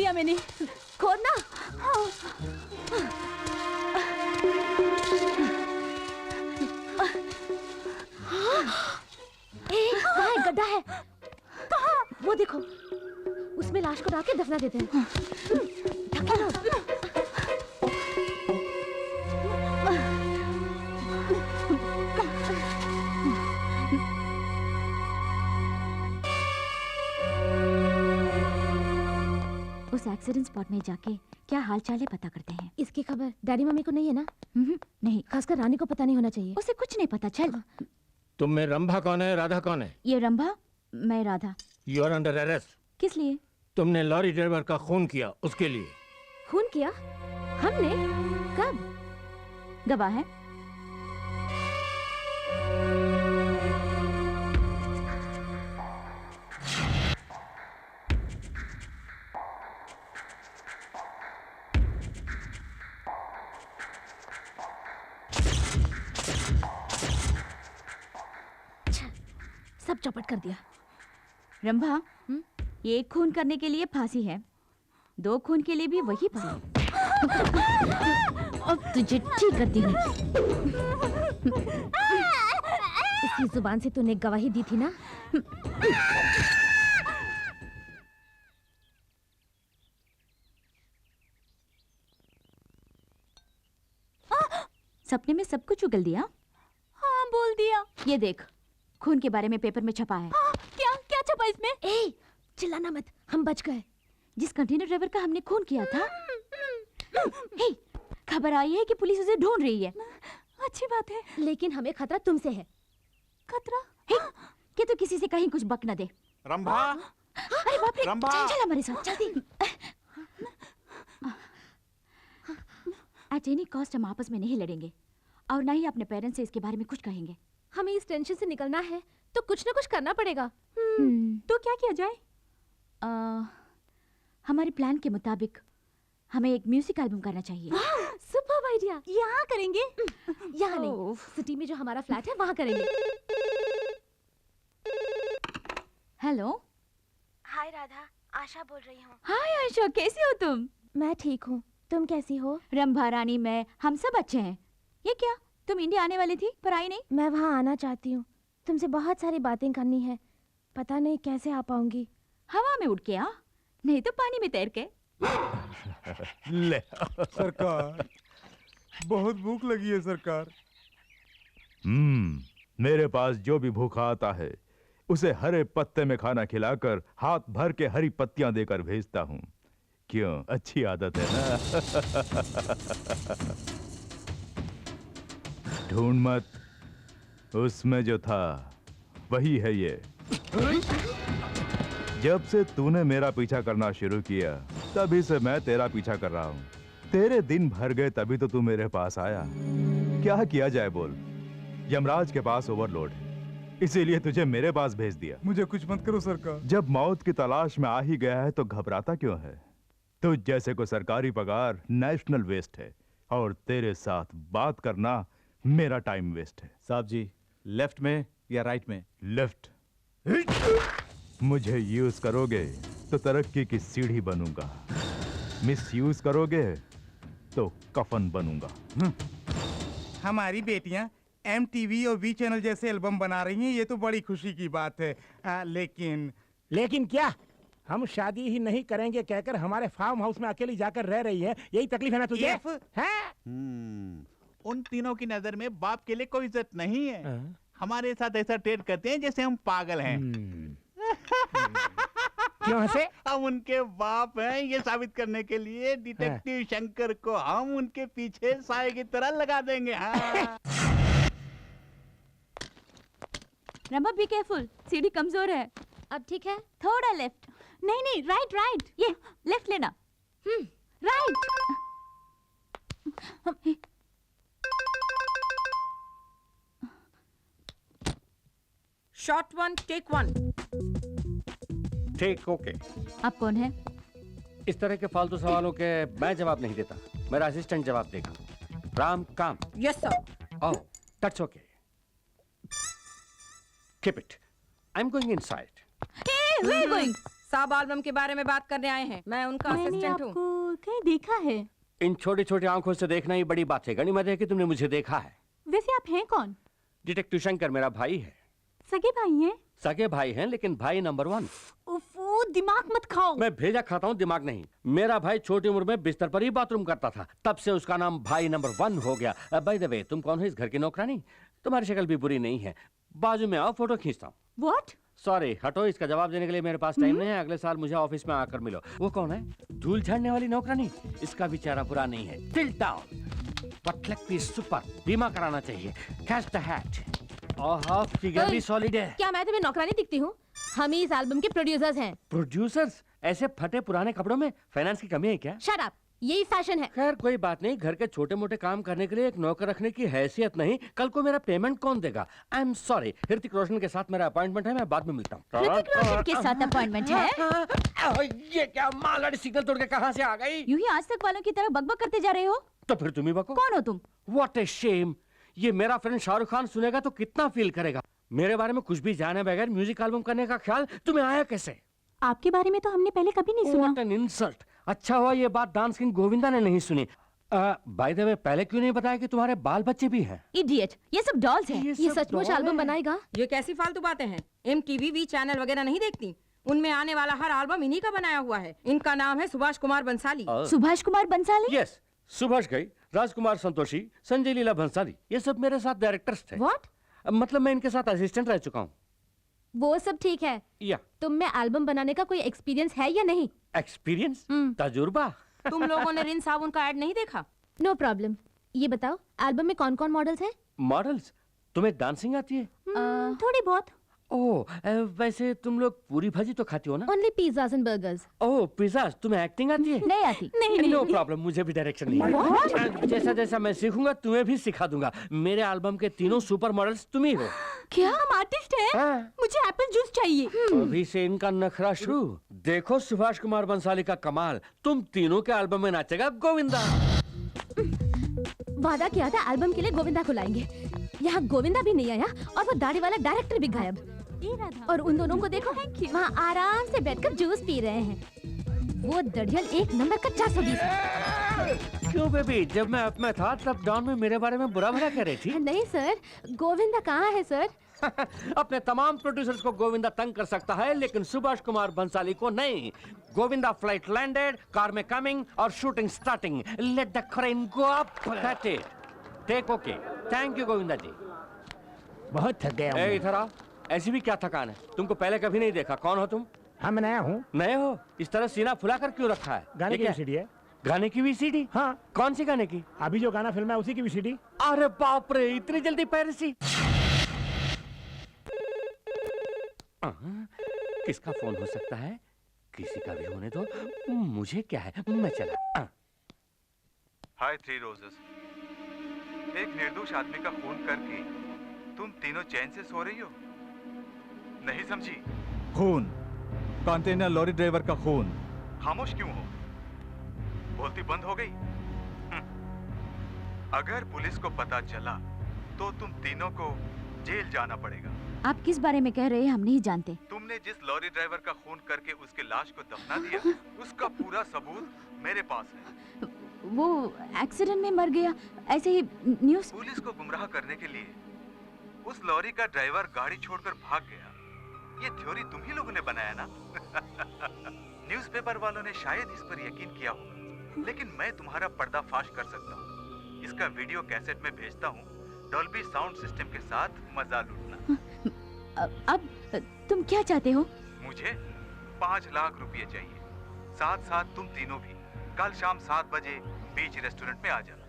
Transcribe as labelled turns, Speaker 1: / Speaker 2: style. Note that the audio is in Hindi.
Speaker 1: दिया मैंने।
Speaker 2: खोदना। कहाँ है? गड्ढा है। कहाँ? वो देखो, उसमें लाश को डाल के दफना देते हैं। ढकेलो।
Speaker 3: उस एक्सीडेंट स्पॉट में जाके क्या हाल चाल है पता करते हैं।
Speaker 2: इसकी खबर डैडी मम्मी को नहीं है ना?
Speaker 3: नहीं,
Speaker 2: खासकर रानी को पता नहीं होना चाहिए।
Speaker 3: उसे कुछ नहीं पता। चल।
Speaker 4: तुम में रंभा कौन है, राधा कौन है?
Speaker 3: ये रंभा, मैं Radha.
Speaker 4: You are under arrest.
Speaker 3: किस लिए?
Speaker 4: तुमने लॉरी ड्राइवर का खून किया, उसके लिए।
Speaker 2: खून किया? हमने? कब?
Speaker 3: गवाह है।
Speaker 2: सब चौपट कर दिया।
Speaker 3: रंभा, एक खून करने के लिए फांसी है, 2 खून के लिए भी वही फांसी। अब तुझे ठीक करती हूँ।
Speaker 2: इसी जुबान से तूने गवाही दी थी ना?
Speaker 3: सपने में सब कुछ उगल दिया।
Speaker 1: हाँ, बोल दिया।
Speaker 3: ये देख, खून के बारे में पेपर में छपा है।
Speaker 1: क्या क्या छपा इसमें?
Speaker 2: ए, चिल्लाना मत, हम बच गए।
Speaker 3: जिस कंटेनर ड्राइवर का हमने खून किया था, हे, खबर आई है कि पुलिस उसे ढूंढ रही है।
Speaker 1: अच्छी बात है।
Speaker 2: लेकिन हमें खतरा तुमसे है।
Speaker 1: खतरा?
Speaker 3: हे, कि तू किसी से कहीं कुछ बक न दे।
Speaker 5: रंभा,
Speaker 3: अरे बाप रे,
Speaker 5: रंभा।
Speaker 3: चल हमारे साथ, जल्दी। एट एनी कॉस्ट हम आपस में नहीं लड़ेंगे और ना ही अपने पेरेंट्स से इसके बारे में कुछ कहेंगे।
Speaker 2: हमें इस टेंशन से निकलना है तो कुछ ना कुछ करना पड़ेगा।
Speaker 1: तो क्या किया जाए?
Speaker 3: हमारे प्लान के मुताबिक हमें एक म्यूजिक एल्बम करना चाहिए।
Speaker 2: Superb idea.
Speaker 1: यहाँ करेंगे?
Speaker 2: यहाँ नहीं, सिटी में जो हमारा फ्लैट है वहाँ करेंगे।
Speaker 3: हेलो।
Speaker 2: हाय राधा, आशा बोल रही हूँ।
Speaker 3: हाय आशा, कैसी हो तुम?
Speaker 2: मैं ठीक हूँ, तुम कैसी हो?
Speaker 3: रंभा, रानी, मैं, हम सब अच्छे हैं। ये क्या, तुम इंडिया आने वाली थी पर आई नहीं?
Speaker 2: मैं वहाँ आना चाहती हूँ, तुमसे बहुत सारी बातें करनी है, पता नहीं कैसे आ पाऊंगी।
Speaker 3: हवा में उड़ के आ, नहीं तो पानी में तैर के।
Speaker 5: ले सरकार, बहुत भूख लगी है सरकार।
Speaker 6: मेरे पास जो भी भूखा आता है उसे हरे पत्ते में खाना खिलाकर हाथ भर के हरी पत्तियां देकर भेजता हूँ। क्यों, अच्छी आदत है ना? ढूंढ मत, उसमें जो था वही है ये। जब से तूने मेरा पीछा करना शुरू किया तभी से मैं तेरा पीछा कर रहा हूँ। तेरे दिन भर गए तभी तो तू मेरे पास आया। क्या किया जाए बोल? यमराज के पास ओवरलोड है, इसीलिए तुझे मेरे पास भेज दिया।
Speaker 5: मुझे कुछ मत करो सरकार।
Speaker 6: जब मौत की तलाश में आ ही गया है तो घबराता क्यों है? तुझ जैसे को सरकारी पगार नेशनल वेस्ट है और तेरे साथ बात करना मेरा टाइम वेस्ट है।
Speaker 7: साहब जी, लेफ्ट में या राइट में?
Speaker 6: लेफ्ट। मुझे यूज करोगे तो तरक्की की सीढ़ी बनूंगा, मिस यूज करोगे तो कफन बनूंगा।
Speaker 5: हमारी बेटियां MTV और V चैनल जैसे एल्बम बना रही हैं, ये तो बड़ी खुशी की बात है।
Speaker 4: लेकिन क्या हम शादी ही नहीं करेंगे कहकर हमारे फार्म हाउस में अकेली जाकर रह रही है, यही तकलीफ है ना तुझे?
Speaker 8: उन तीनों की नजर में बाप के लिए कोई इज्जत नहीं है। हमारे साथ ऐसा ट्रेड करते हैं जैसे हम पागल हैं।
Speaker 4: क्यों हंसे?
Speaker 8: हम उनके बाप हैं ये साबित करने के लिए डिटेक्टिव शंकर को हम उनके पीछे साए की तरह लगा देंगे। हाँ।
Speaker 3: रंभा, बी केयरफुल, सीढ़ी कमजोर है।
Speaker 2: अब ठीक है?
Speaker 3: थोड़ा लेफ्ट।
Speaker 1: नहीं नहीं, राइट राइट।
Speaker 3: ये लेफ्ट लेना।
Speaker 1: राइट।
Speaker 9: Shot 1 take 1।
Speaker 4: ठीक, ओके।
Speaker 3: आप कौन है?
Speaker 10: इस तरह के फालतू सवालों के मैं जवाब नहीं देता, मेरा असिस्टेंट जवाब देगा। राम काम।
Speaker 9: Yes sir.
Speaker 10: Oh, that's okay. Keep it, I am going inside.
Speaker 3: Hey, where are you going?
Speaker 9: सब एल्बम के बारे में बात करने आए हैं। मैं उनका
Speaker 1: मैंने
Speaker 9: असिस्टेंट हूँ।
Speaker 1: आपको कहीं देखा है।
Speaker 10: इन छोटी छोटी आंखों से देखना ही बड़ी बात है। गनीमत है कि तुमने मुझे देखा है।
Speaker 1: वैसे आप हैं कौन?
Speaker 10: डिटेक्टिव शंकर मेरा भाई है।
Speaker 1: सगे भाई हैं?
Speaker 10: सगे भाई हैं लेकिन भाई नंबर 1।
Speaker 1: उफ़, दिमाग मत खाओ।
Speaker 10: मैं भेजा खाता हूँ, दिमाग नहीं। मेरा भाई छोटी उम्र में बिस्तर पर ही बाथरूम करता था, तब से उसका नाम भाई नंबर 1 हो गया। बाय द वे, तुम कौन हो इस घर की नौकरानी? तुम्हारी शक्ल भी बुरी नहीं है। बाजू में आओ, फोटो खींचता हूँ।
Speaker 1: What?
Speaker 10: सॉरी, हटो। इसका जवाब देने के लिए मेरे पास टाइम नहीं है। अगले साल मुझे ऑफिस में आकर मिलो। वो कौन है? धूल झाड़ने वाली नौकरानी? इसका भी चेहरा बुरा नहीं है। Tilt down, but leg piece super. बीमा कराना चाहिए। Catch the hat. Oh, figure भी सॉलिड है।
Speaker 2: क्या मैं तुम्हें नौकरानी दिखती हूँ? हम ही इस एल्बम के प्रोड्यूसर्स हैं।
Speaker 10: प्रोड्यूसर्स? ऐसे फटे पुराने कपड़ों में फाइनेंस की कमी है क्या?
Speaker 2: शट अप, यही फैशन है।
Speaker 10: खैर कोई बात नहीं। घर के छोटे मोटे काम करने के लिए एक नौकर रखने की हैसियत नहीं। कल को मेरा पेमेंट कौन देगा? I am sorry. Hrithik Roshan के साथ मेरा अपॉइंटमेंट है, मैं बाद में मिलता हूँ।
Speaker 3: ऋतिक रोशन के साथ अपॉइंटमेंट है?
Speaker 10: ये क्या मालगाड़ी सिग्नल तोड़ के कहाँ से आ गई?
Speaker 3: यूं ही आज तक वालों की तरह बकबक करते जा रहे हो।
Speaker 10: तो फिर तुम ही बको।
Speaker 3: कौन हो तुम?
Speaker 10: What a shame. ये मेरा फ्रेंड शाहरुख खान सुनेगा तो कितना फील करेगा। मेरे बारे में कुछ भी जाने बगैर म्यूजिक एल्बम करने का ख्याल तुम्हें आया कैसे?
Speaker 1: आपके बारे में तो हमने पहले कभी नहीं सुना।
Speaker 10: What an insult। अच्छा हुआ ये बात डांस किंग गोविंदा ने नहीं सुनी। बाय द वे, पहले क्यों नहीं बताया कि तुम्हारे बाल बच्चे भी हैं?
Speaker 3: इडियट, ये सब डॉल्स हैं।
Speaker 2: ये सचमुच एल्बम बनाएगा?
Speaker 9: ये कैसी फालतू बातें हैं? MTV वी चैनल वगैरह नहीं देखती? उनमें आने वाला हर एल्बम इन्हीं का बनाया हुआ है। इनका नाम है सुभाष कुमार बंसाली।
Speaker 3: सुभाष कुमार बंसाली?
Speaker 10: यस, सुभाष घई, राजकुमार संतोषी, संजय लीला भंसाली, ये सब मेरे साथ डायरेक्टर्स थे।
Speaker 2: What?
Speaker 10: मतलब मैं इनके साथ असिस्टेंट रह चुका हूँ।
Speaker 2: वो सब ठीक है।
Speaker 10: या
Speaker 2: तुम में एल्बम बनाने का कोई एक्सपीरियंस है या नहीं?
Speaker 10: एक्सपीरियंस? तजुर्बा?
Speaker 9: तुम लोगों ने रिन साबुन का ऐड नहीं देखा?
Speaker 2: No problem. ये बताओ, एल्बम में कौन कौन मॉडल्स हैं?
Speaker 10: मॉडल्स? तुम्हें डांसिंग आती है?
Speaker 1: थोड़ी बहुत।
Speaker 10: ओह, वैसे तुम लोग पूरी भाजी तो खाती हो ना?
Speaker 2: Only pizzas and burgers.
Speaker 10: Oh, pizzas. तुम्हें एक्टिंग आती है?
Speaker 3: नहीं आती।
Speaker 1: नहीं
Speaker 10: नो प्रॉब्लम, मुझे भी डायरेक्शन नहीं है। जैसा जैसा मैं सीखूंगा तुम्हें भी सिखा दूंगा। मेरे एल्बम के तीनों सुपर मॉडल्स तुम ही हो।
Speaker 1: क्या हम आर्टिस्ट हैं?
Speaker 10: हाँ।
Speaker 1: मुझे एप्पल जूस चाहिए।
Speaker 10: अभी से इनका नखरा शुरू। देखो सुभाष कुमार बंसाली का कमाल। तुम तीनों के एल्बम में नाचेगा गोविंदा।
Speaker 2: वादा किया था एल्बम के लिए गोविंदा को लाएंगे। यहाँ गोविंदा भी नहीं आया और वो दाढ़ी वाला डायरेक्टर भी गायब। और उन दोनों को देखो, वहाँ आराम से बैठकर जूस पी रहे हैं। वो दड़ियल एक नंबर का 420 है।
Speaker 10: क्यों बेबी, जब मैं अप में था तब डॉन में मेरे बारे में बुरा भला कह रही थी।
Speaker 2: नहीं सर, गोविंदा कहाँ है सर?
Speaker 10: अपने तमाम प्रोड्यूसर्स को गोविंदा तंग कर सकता है लेकिन सुभाष कुमार बंसाली को नहीं। गोविंदा फ्लाइट लैंडेड, कार में कमिंग और shooting starting. Let the crane go up. That's it. Take okay. Thank you Govinda ji.
Speaker 4: बहुत थक गया हूँ।
Speaker 10: इधर आओ। ऐसी भी क्या थकान है? तुमको पहले कभी नहीं देखा। कौन हो तुम?
Speaker 4: हाँ, मैं नया हूँ।
Speaker 10: नए हो? इस तरह सीना फुला कर क्यों रखा है?
Speaker 4: गाने की VCD है।
Speaker 10: गाने की VCD?
Speaker 4: हाँ।
Speaker 10: कौन सी गाने की?
Speaker 4: अभी जो गाना फिल्म है उसी की VCD।
Speaker 10: अरे बाप रे, इतनी जल्दी पायरेसी? किसका फोन हो सकता है? किसी का भी होने दो, मुझे क्या है, मैं चला।
Speaker 6: हाय थ्री रोजेस। एक निर्दोष आदमी का खून करके तुम तीनों चैन से सो रही हो? नहीं समझी?
Speaker 7: खून, कंटेनर लॉरी ड्राइवर का खून।
Speaker 6: खामोश क्यों हो? बोलती बंद हो गई? अगर पुलिस को पता चला तो तुम तीनों को जेल जाना पड़ेगा।
Speaker 3: आप किस बारे में कह रहे हैं हम नहीं जानते।
Speaker 6: तुमने जिस लॉरी ड्राइवर का खून करके उसके लाश को दफना दिया, उसका पूरा सबूत मेरे पास है।
Speaker 3: वो एक्सीडेंट में मर गया, ऐसे ही न्यूज़।
Speaker 6: पुलिस को गुमराह करने के लिए उस लॉरी का ड्राइवर गाड़ी छोड़कर भाग गया। ये थ्योरी तुम ही लोगों ने बनाया ना? न्यूज़पेपर वालों ने शायद इस पर यकीन किया होगा, लेकिन मैं तुम्हारा पर्दाफाश कर सकता हूँ। इसका वीडियो कैसेट में भेजता हूँ। डॉल्बी साउंड सिस्टम के साथ मजा लूटना।
Speaker 3: अब तुम क्या चाहते हो?
Speaker 6: मुझे 5 लाख रुपए चाहिए। साथ साथ तुम तीनों भी कल शाम 7 बजे बीच रेस्टोरेंट में आ जाओ।